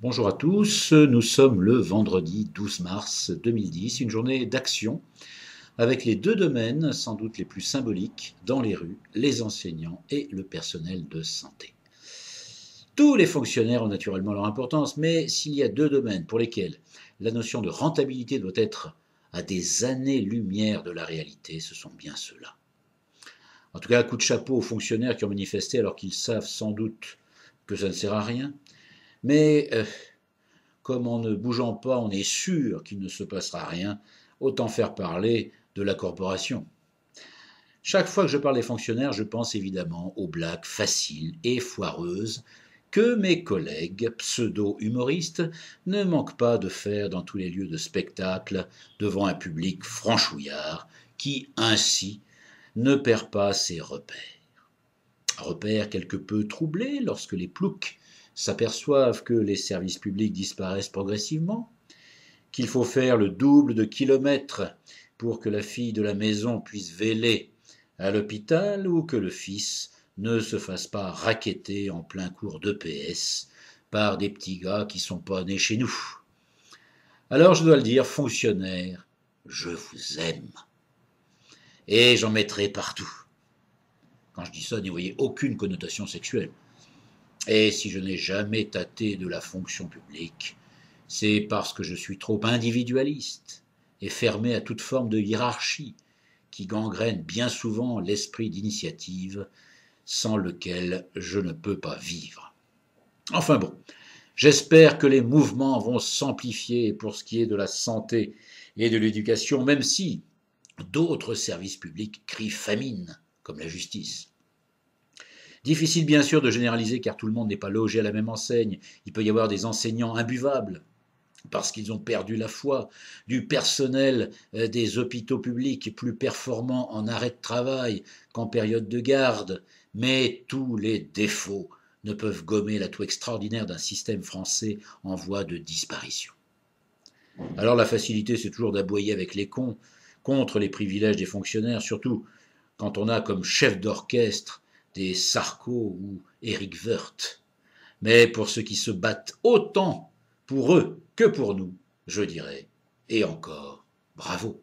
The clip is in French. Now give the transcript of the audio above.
Bonjour à tous, nous sommes le vendredi 12 mars 2010, une journée d'action avec les deux domaines sans doute les plus symboliques dans les rues, les enseignants et le personnel de santé. Tous les fonctionnaires ont naturellement leur importance, mais s'il y a deux domaines pour lesquels la notion de rentabilité doit être à des années-lumière de la réalité, ce sont bien ceux-là. En tout cas, coup de chapeau aux fonctionnaires qui ont manifesté alors qu'ils savent sans doute que ça ne sert à rien, mais comme en ne bougeant pas, on est sûr qu'il ne se passera rien, autant faire parler de la corporation. Chaque fois que je parle des fonctionnaires, je pense évidemment aux blagues faciles et foireuses que mes collègues pseudo-humoristes ne manquent pas de faire dans tous les lieux de spectacle devant un public franchouillard qui, ainsi, ne perd pas ses repères. Repères quelque peu troublés lorsque les ploucs s'aperçoivent que les services publics disparaissent progressivement, qu'il faut faire le double de kilomètres pour que la fille de la maison puisse véler à l'hôpital ou que le fils ne se fasse pas racketter en plein cours d'EPS par des petits gars qui sont pas nés chez nous. Alors je dois le dire, fonctionnaires, je vous aime. Et j'en mettrai partout. Quand je dis ça, n'y voyez aucune connotation sexuelle. Et si je n'ai jamais tâté de la fonction publique, c'est parce que je suis trop individualiste et fermé à toute forme de hiérarchie qui gangrène bien souvent l'esprit d'initiative sans lequel je ne peux pas vivre. Enfin bon, j'espère que les mouvements vont s'amplifier pour ce qui est de la santé et de l'éducation, même si d'autres services publics crient famine, comme la justice. Difficile bien sûr de généraliser car tout le monde n'est pas logé à la même enseigne. Il peut y avoir des enseignants imbuvables parce qu'ils ont perdu la foi, du personnel des hôpitaux publics plus performant en arrêt de travail qu'en période de garde, mais tous les défauts ne peuvent gommer l'atout extraordinaire d'un système français en voie de disparition. Alors la facilité, c'est toujours d'aboyer avec les cons contre les privilèges des fonctionnaires, surtout quand on a comme chef d'orchestre des Sarko ou Éric Woerth. Mais pour ceux qui se battent autant pour eux que pour nous, je dirais, et encore, bravo.